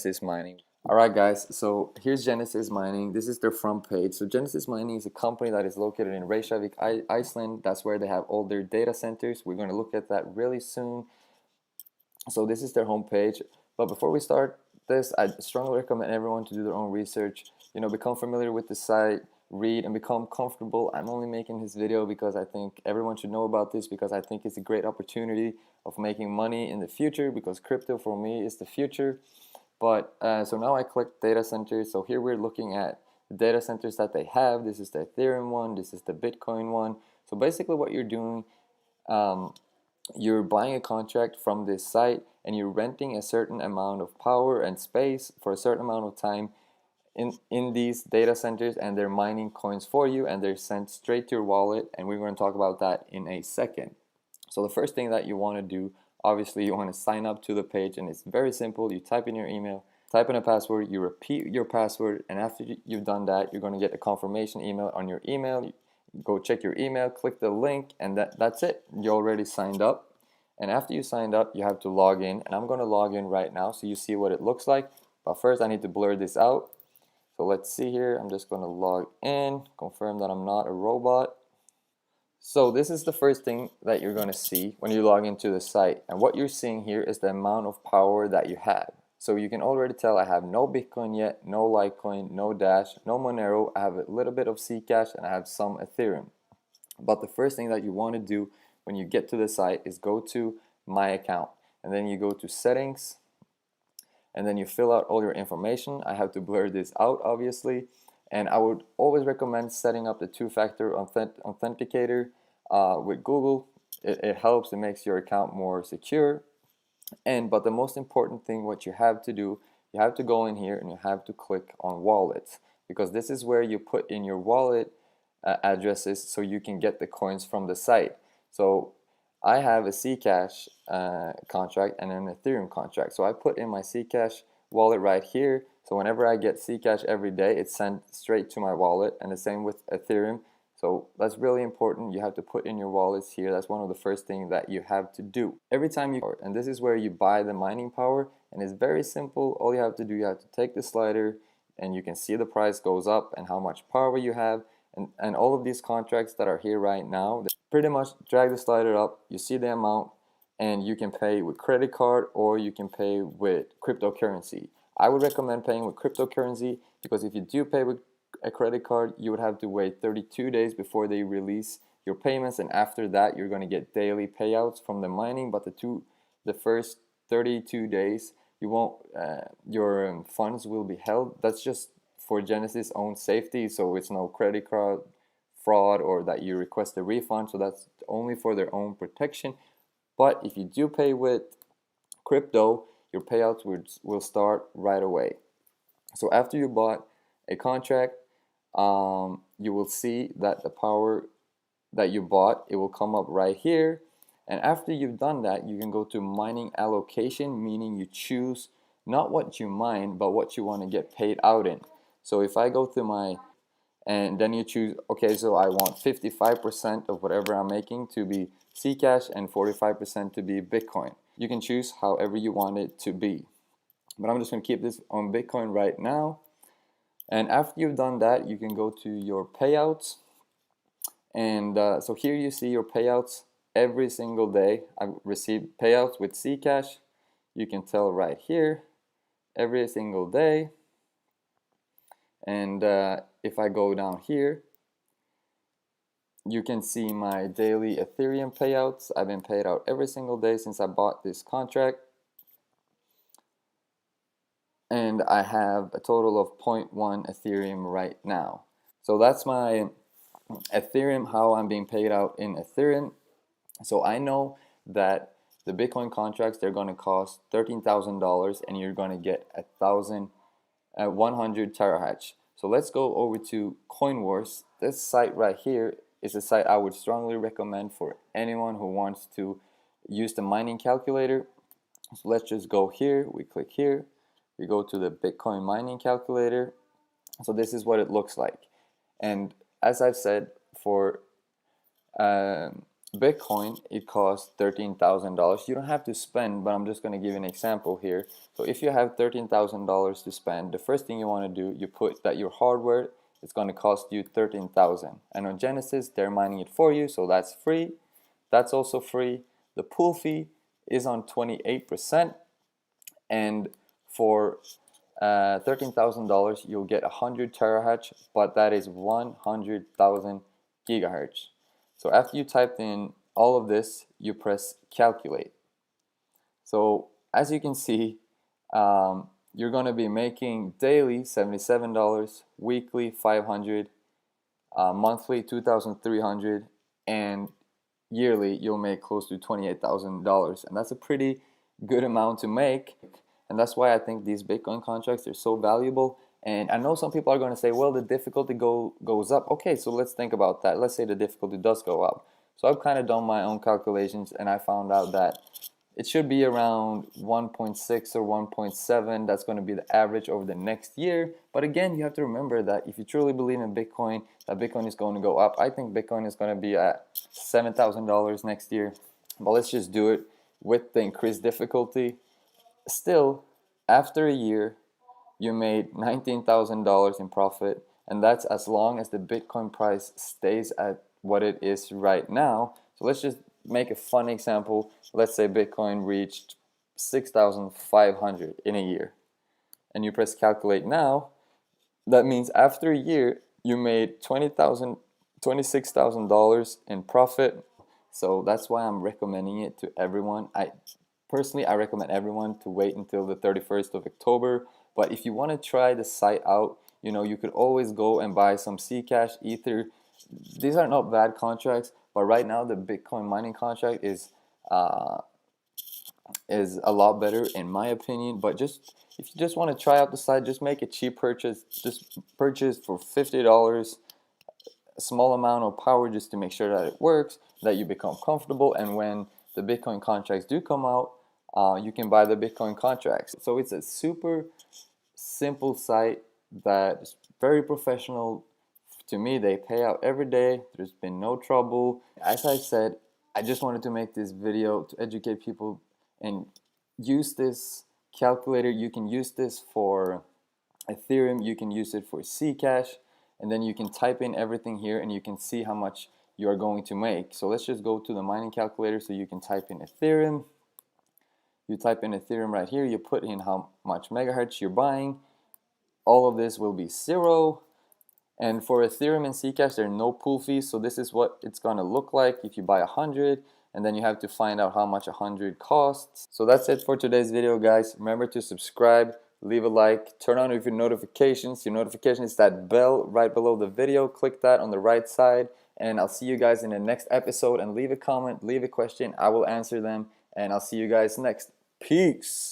Genesis Mining. Alright guys, so here's Genesis Mining. This is their front page. So Genesis Mining is a company that is located in Reykjavik, Iceland. That's where they have all their data centers. We're going to look at that really soon. So this is their homepage. But before we start this, I strongly recommend everyone to do their own research. Become familiar with the site, read, and become comfortable. I'm only making this video because I think everyone should know about this, because I think it's a great opportunity of making money in the future, because crypto for me is the future. But so now I click data centers. So here we're looking at the data centers that they have. This is the Ethereum one. This is the Bitcoin one. So basically what you're doing, you're buying a contract from this site and you're renting a certain amount of power and space for a certain amount of time in these data centers, and they're mining coins for you and they're sent straight to your wallet, and we're going to talk about that in a second. So the first thing that you want to do, obviously you want to sign up to the page, and it's very simple. You type in your email, type in a password, you repeat your password, and after you've done that, you're going to get a confirmation email on your email. You go check your email, click the link, and that's it. You already signed up. And after you signed up, you have to log in, and I'm going to log in right now so you see what it looks like. But first I need to blur this out. So let's see here. I'm just going to log in, confirm that I'm not a robot. So this is the first thing that you're going to see when you log into the site, and what you're seeing here is the amount of power that you have. So you can already tell I have no Bitcoin yet, no Litecoin, no Dash, no Monero. I have a little bit of Zcash and I have some Ethereum. But the first thing that you want to do when you get to the site is go to My Account, and then you go to Settings, and then you fill out all your information. I have to blur this out obviously, and I would always recommend setting up the two-factor authenticator with Google. It helps, it makes your account more secure. But the most important thing, what you have to do, you have to go in here and you have to click on wallets, because this is where you put in your wallet addresses so you can get the coins from the site. So I have a Zcash contract and an Ethereum contract. So I put in my Zcash wallet right here. So whenever I get Zcash every day, it's sent straight to my wallet, and the same with Ethereum. So that's really important. You have to put in your wallets here. That's one of the first things that you have to do every time you, and this is where you buy the mining power, and it's very simple. All you have to do, you have to take the slider, and you can see the price goes up and how much power you have. And all of these contracts that are here right now, pretty much drag the slider up, you see the amount, and you can pay with credit card or you can pay with cryptocurrency. I would recommend paying with cryptocurrency, because if you do pay with a credit card, you would have to wait 32 days before they release your payments, and after that you're going to get daily payouts from the mining. But the first 32 days you won't, your funds will be held. That's just for Genesis' own safety, so it's no credit card fraud or that you request a refund. So that's only for their own protection. But if you do pay with crypto, your payouts will start right away. So after you bought a contract, you will see that the power that you bought, it will come up right here. And after you've done that, you can go to mining allocation, meaning you choose not what you mine, but what you want to get paid out in. So if I go to and then you choose, okay, so I want 55% of whatever I'm making to be Zcash and 45% to be Bitcoin. You can choose however you want it to be. But I'm just going to keep this on Bitcoin right now. And after you've done that, you can go to your payouts. And so here you see your payouts every single day. I've received payouts with Zcash. You can tell right here, every single day. And if I go down here, you can see my daily Ethereum payouts. I've been paid out every single day since I bought this contract. And I have a total of 0.1 Ethereum right now. So that's my Ethereum, how I'm being paid out in Ethereum. So I know that the Bitcoin contracts, they're going to cost $13,000, and you're going to get 100 terahash. So let's go over to CoinWars. This site right here is a site I would strongly recommend for anyone who wants to use the mining calculator. So let's just go here. We click here. We go to the Bitcoin mining calculator. So this is what it looks like. And as I've said, for Bitcoin, it costs $13,000. You don't have to spend, but I'm just going to give you an example here. So if you have $13,000 to spend, the first thing you want to do, you put that your hardware is going to cost you $13,000. And on Genesis, they're mining it for you, so that's free. That's also free. The pool fee is on 28%, and for $13,000, you'll get 100 terahash, but that is 100,000 gigahertz. So after you typed in all of this, you press calculate. So as you can see, you're going to be making daily $77, weekly $500, monthly $2,300, and yearly you'll make close to $28,000, and that's a pretty good amount to make. And that's why I think these Bitcoin contracts are so valuable. And I know some people are going to say, well, the difficulty goes up. Okay, so let's think about that. Let's say the difficulty does go up. So I've kind of done my own calculations, and I found out that it should be around 1.6 or 1.7. That's going to be the average over the next year. But again, you have to remember that if you truly believe in Bitcoin, that Bitcoin is going to go up. I think Bitcoin is going to be at $7,000 next year. But let's just do it with the increased difficulty. Still, after a year, you made $19,000 in profit, and that's as long as the Bitcoin price stays at what it is right now. So let's just make a fun example. Let's say Bitcoin reached 6,500 in a year, and you press calculate now. That means after a year, you made $26,000 in profit. So that's why I'm recommending it to everyone. Personally, I recommend everyone to wait until the 31st of October. But if you want to try the site out, you could always go and buy some Zcash, Ether. These are not bad contracts, but right now the Bitcoin mining contract is a lot better in my opinion. But if you just want to try out the site, just make a cheap purchase. Just purchase for $50, a small amount of power, just to make sure that it works, that you become comfortable, and when the Bitcoin contracts do come out, you can buy the Bitcoin contracts. So it's a super simple site that's very professional. To me, they pay out every day. There's been no trouble. As I said, I just wanted to make this video to educate people and use this calculator. You can use this for Ethereum, you can use it for Zcash, and then you can type in everything here and you can see how much you are going to make. So let's just go to the mining calculator. So you can type in Ethereum. You type in Ethereum right here, you put in how much megahertz you're buying. All of this will be 0. And for Ethereum and Zcash, there are no pool fees. So this is what it's going to look like if you buy 100. And then you have to find out how much 100 costs. So that's it for today's video, guys. Remember to subscribe, leave a like, turn on your notifications. Your notification is that bell right below the video. Click that on the right side. And I'll see you guys in the next episode. And leave a comment, leave a question. I will answer them. And I'll see you guys next. Peace.